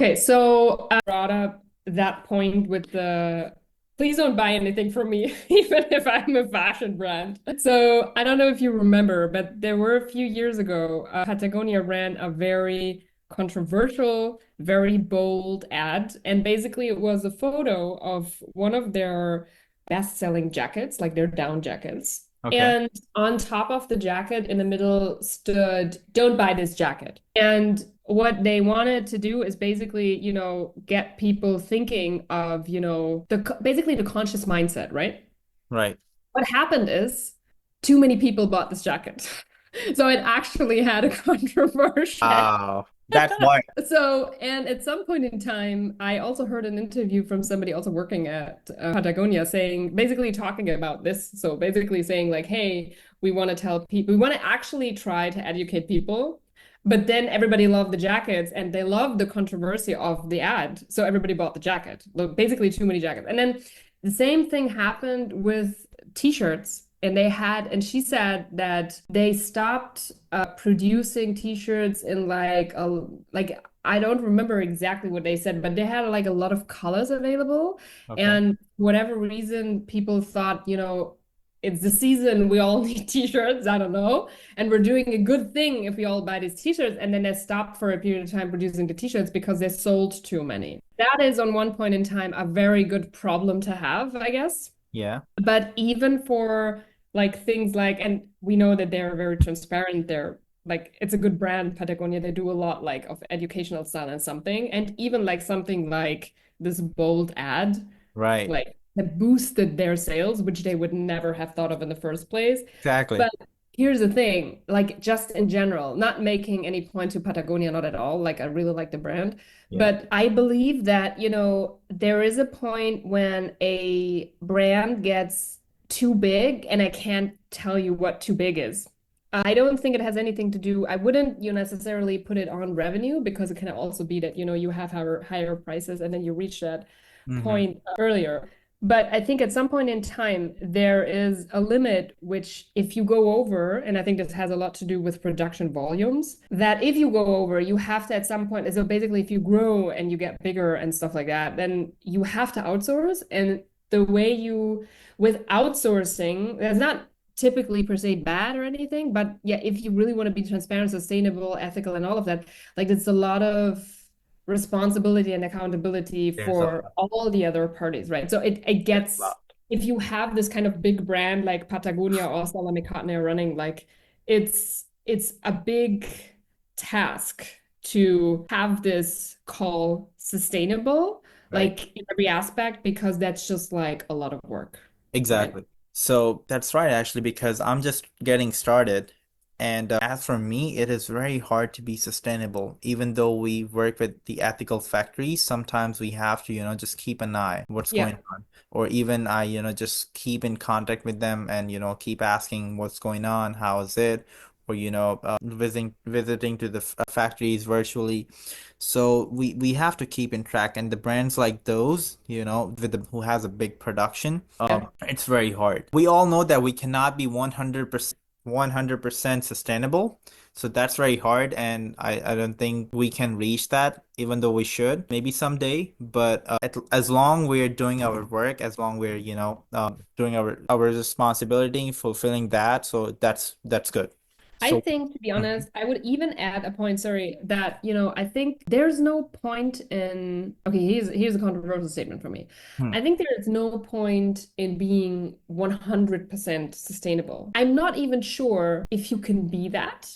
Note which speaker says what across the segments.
Speaker 1: Okay, so I brought up that point with the please don't buy anything from me, even if I'm a fashion brand. So I don't know if you remember, but there were a few years ago, Patagonia ran a very controversial, very bold ad. And basically, it was a photo of one of their best-selling jackets, like their down jackets.
Speaker 2: Okay.
Speaker 1: And on top of the jacket in the middle stood, "Don't buy this jacket." And what they wanted to do is basically, get people thinking of, basically the conscious mindset, right?
Speaker 2: Right.
Speaker 1: What happened is too many people bought this jacket. So it actually had a controversy.
Speaker 2: That's why.
Speaker 1: So, and at some point in time, I also heard an interview from somebody also working at Patagonia saying, basically talking about this. So, basically saying, like, hey, we want to tell people, we want to actually try to educate people. But then everybody loved the jackets and they loved the controversy of the ad. So, everybody bought the jacket. Basically, too many jackets. And then the same thing happened with t-shirts. And she said that they stopped producing t-shirts in like I don't remember exactly what they said, but they had like a lot of colors available.
Speaker 2: Okay.
Speaker 1: And whatever reason, people thought, it's the season, we all need t-shirts, I don't know. And we're doing a good thing if we all buy these t-shirts. And then they stopped for a period of time producing the t-shirts because they sold too many. That is on one point in time a very good problem to have, I guess.
Speaker 2: Yeah.
Speaker 1: But even for like things like, and we know that they're very transparent, they're like, it's a good brand, Patagonia. They do a lot like of educational style and something. And even like something like this bold ad,
Speaker 2: Right.
Speaker 1: like that boosted their sales, which they would never have thought of in the first place.
Speaker 2: Exactly.
Speaker 1: But here's the thing, like just in general, not making any point to Patagonia, not at all. Like I really like the brand,
Speaker 2: Yeah.
Speaker 1: but I believe that, there is a point when a brand gets too big, and I can't tell you what too big is. I don't think it has anything to do. I wouldn't, necessarily put it on revenue because it can also be that, you have higher prices and then you reach that
Speaker 2: Hmm.
Speaker 1: point earlier. But I think at some point in time, there is a limit which, if you go over, and I think this has a lot to do with production volumes, that if you go over, you have to at some point. So basically, if you grow and you get bigger and stuff like that, then you have to outsource. And the way with outsourcing, that's not typically per se bad or anything, but yeah, if you really want to be transparent, sustainable, ethical, and all of that, like it's a lot of responsibility and accountability
Speaker 2: There's a
Speaker 1: for all the other parties, right? So it
Speaker 2: there's a
Speaker 1: gets,
Speaker 2: lot.
Speaker 1: if you have this kind of big brand like Patagonia or Stella McCartney are running, like it's a big task to have this call sustainable,
Speaker 2: Right.
Speaker 1: like in every aspect, because that's just like a lot of work, right?
Speaker 2: Exactly. So that's right, actually, because I'm just getting started. And as for me, it is very hard to be sustainable. Even though we work with the ethical factories, sometimes we have to, just keep an eye what's
Speaker 1: Yeah.
Speaker 2: going on. Or even just keep in contact with them and, keep asking what's going on, how is it? Or, visiting to the factories virtually. So we have to keep in track, and the brands like those, with who has a big production,
Speaker 1: Yeah.
Speaker 2: it's very hard. We all know that we cannot be 100% sustainable. So that's very hard, and I don't think we can reach that, even though we should, maybe someday. But as long we're doing our work, as long we're, doing our responsibility, fulfilling that, so that's good.
Speaker 1: I
Speaker 2: So,
Speaker 1: think, to be
Speaker 2: mhm.
Speaker 1: honest, I would even add a point, sorry, that, I think there's no point in, okay, here's a controversial statement from me.
Speaker 2: Hmm.
Speaker 1: I think there is no point in being 100% sustainable. I'm not even sure if you can be that.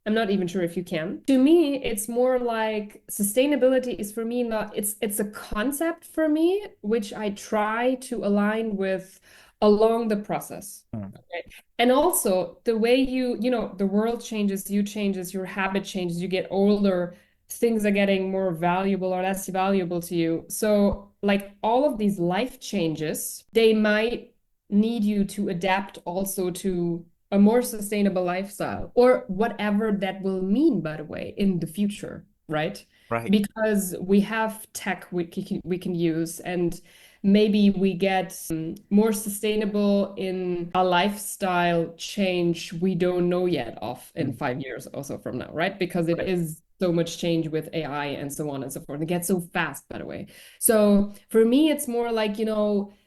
Speaker 1: I'm not even sure if you can. To me, it's more like sustainability is for me not, it's a concept for me, which I try to align with along the process.
Speaker 2: Hmm.
Speaker 1: Okay. And also the way the world changes, you changes, your habit changes, you get older, things are getting more valuable or less valuable to you. So like all of these life changes, they might need you to adapt also to a more sustainable lifestyle or whatever that will mean, by the way, in the future, right?
Speaker 2: Right.
Speaker 1: Because we have tech we can use, and maybe we get more sustainable in a lifestyle change we don't know yet of in
Speaker 2: Hmm.
Speaker 1: 5 years also from now, right? Because it
Speaker 2: Right.
Speaker 1: is so much change with AI and so on and so forth. It gets so fast, by the way. So for me, it's more like,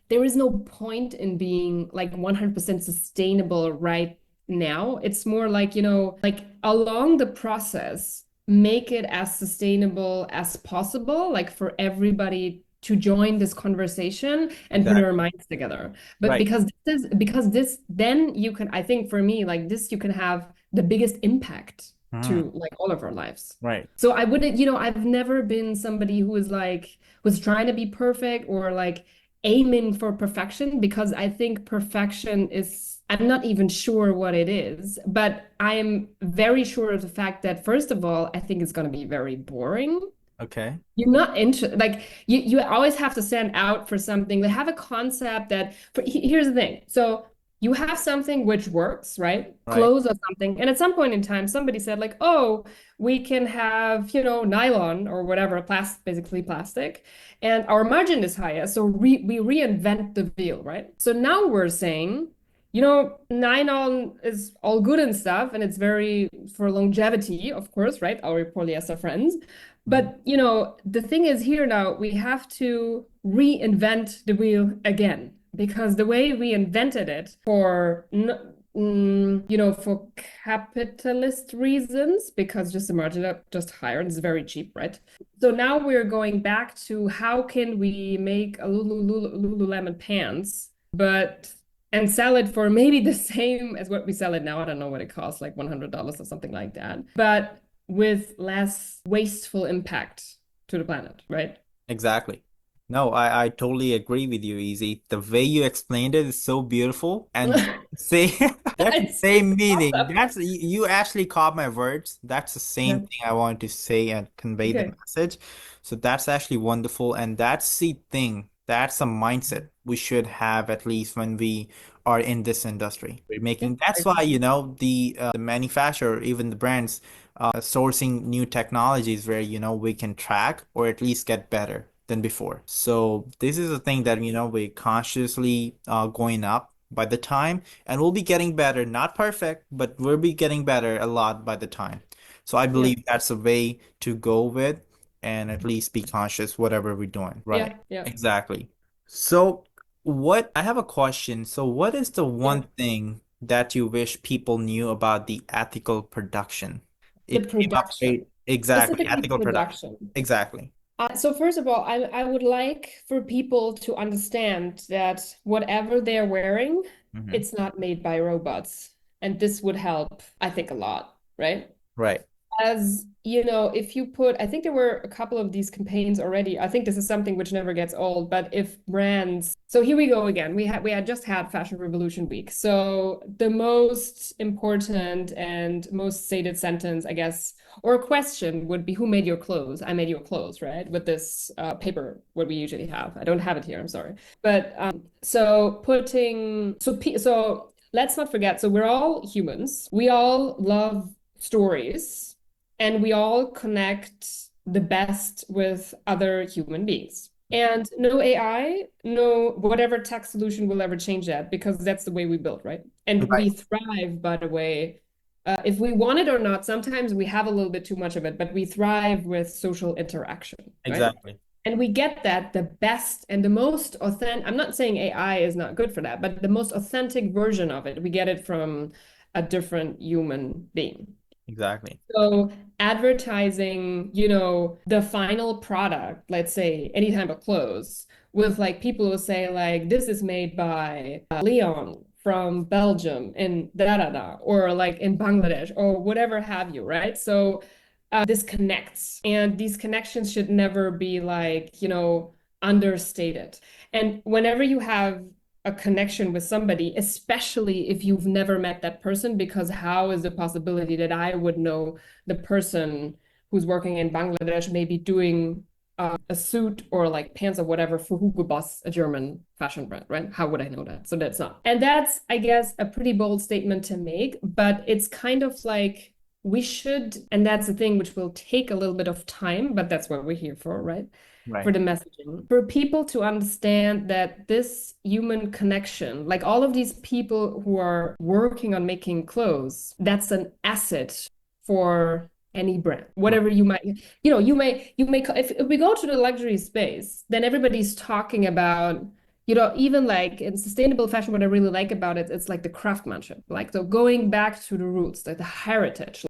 Speaker 1: there is no point in being like 100% sustainable right now. It's more like, like along the process, make it as sustainable as possible, like for everybody to join this conversation and put our
Speaker 2: Exactly.
Speaker 1: minds together. But
Speaker 2: Right.
Speaker 1: because this, then you can, I think for me, like this, you can have the biggest impact
Speaker 2: Mm,
Speaker 1: to like all of our lives.
Speaker 2: right.
Speaker 1: So I wouldn't, I've never been somebody who was trying to be perfect or like aiming for perfection because I think perfection is, I'm not even sure what it is, but I am very sure of the fact that, first of all, I think it's going to be very boring.
Speaker 2: Okay.
Speaker 1: You're not into like you always have to stand out for something. They have a concept that here's the thing. So you have something which works, right?
Speaker 2: Right.
Speaker 1: Clothes or something. And at some point in time, somebody said like, "Oh, we can have, nylon or whatever, basically plastic, and our margin is higher. So we reinvent the wheel, right? So now we're saying, nylon is all good and stuff, and it's very for longevity, of course, right? Our polyester friends.
Speaker 2: Mhm.
Speaker 1: But, the thing is here now, we have to reinvent the wheel again because the way we invented it for capitalist reasons, because just the margin up just higher and it's very cheap, right? So now we're going back to how can we make a Lululemon pants, but and sell it for maybe the same as what we sell it now. I don't know what it costs, like $100 or something like that. But with less wasteful impact to the planet, right?
Speaker 2: Exactly. No, I totally agree with you, Easy. The way you explained it is so beautiful. And say that's the
Speaker 1: It's
Speaker 2: same meaning.
Speaker 1: awesome.
Speaker 2: You actually caught my words. That's the same
Speaker 1: Yeah.
Speaker 2: thing I wanted to say and convey the
Speaker 1: Okay.
Speaker 2: message. So that's actually wonderful. And that's the thing. That's a mindset we should have at least when we are in this industry. We're
Speaker 1: Yeah.
Speaker 2: making that's why, the manufacturer, even the brands, sourcing new technologies where we can track or at least get better than before. So this is a thing that we're consciously going up by the time, and we'll be getting better, not perfect, but we'll be getting better a lot by the time. So I
Speaker 1: Yeah.
Speaker 2: believe that's a way to go with, and at least be conscious whatever we're doing. Right.
Speaker 1: Yeah. Yeah.
Speaker 2: Exactly. So what I have a question. So what is the
Speaker 1: Yeah.
Speaker 2: one thing that you wish people knew about the ethical production?
Speaker 1: The
Speaker 2: It came up
Speaker 1: production,
Speaker 2: very exactly,
Speaker 1: specifically
Speaker 2: ethical production.
Speaker 1: production.
Speaker 2: Exactly.
Speaker 1: So first of all, I would like for people to understand that whatever they're wearing,
Speaker 2: Hmm.
Speaker 1: it's not made by robots. And this would help, I think, a lot, right?
Speaker 2: Right.
Speaker 1: As if you put, I think there were a couple of these campaigns already. I think this is something which never gets old, but if brands, so here we go again. We had just had Fashion Revolution Week. So the most important and most stated sentence, I guess, or question would be, who made your clothes? I made your clothes, right? With this paper, what we usually have. I don't have it here, I'm sorry. But so let's not forget, so we're all humans. We all love stories and we all connect the best with other human beings. And no AI, no whatever tech solution will ever change that because that's the way we built, right? And
Speaker 2: Right.
Speaker 1: we thrive, by the way, if we want it or not, sometimes we have a little bit too much of it, but we thrive with social interaction, right?
Speaker 2: Exactly.
Speaker 1: And we get that the best and the most authentic, I'm not saying AI is not good for that, but the most authentic version of it, we get it from a different human being.
Speaker 2: Exactly.
Speaker 1: So advertising, the final product, let's say any type of clothes, with like people who say like this is made by Leon from Belgium in da da da, or like in Bangladesh or whatever have you, right? So this connects, and these connections should never be like, understated. And whenever you have a connection with somebody, especially if you've never met that person, because how is the possibility that I would know the person who's working in Bangladesh, maybe doing a suit or like pants or whatever for Hugo Boss, a German fashion brand, right? How would I know that? So that's not. And that's, I guess, a pretty bold statement to make, but it's kind of like we should, and that's the thing which will take a little bit of time, but that's what we're here for, right? For
Speaker 2: Right.
Speaker 1: the messaging, for people to understand that this human connection, like all of these people who are working on making clothes, that's an asset for any brand, whatever you might, if we go to the luxury space, then everybody's talking about, even like in sustainable fashion, what I really like about it, it's like the craftsmanship, like so going back to the roots, like the heritage.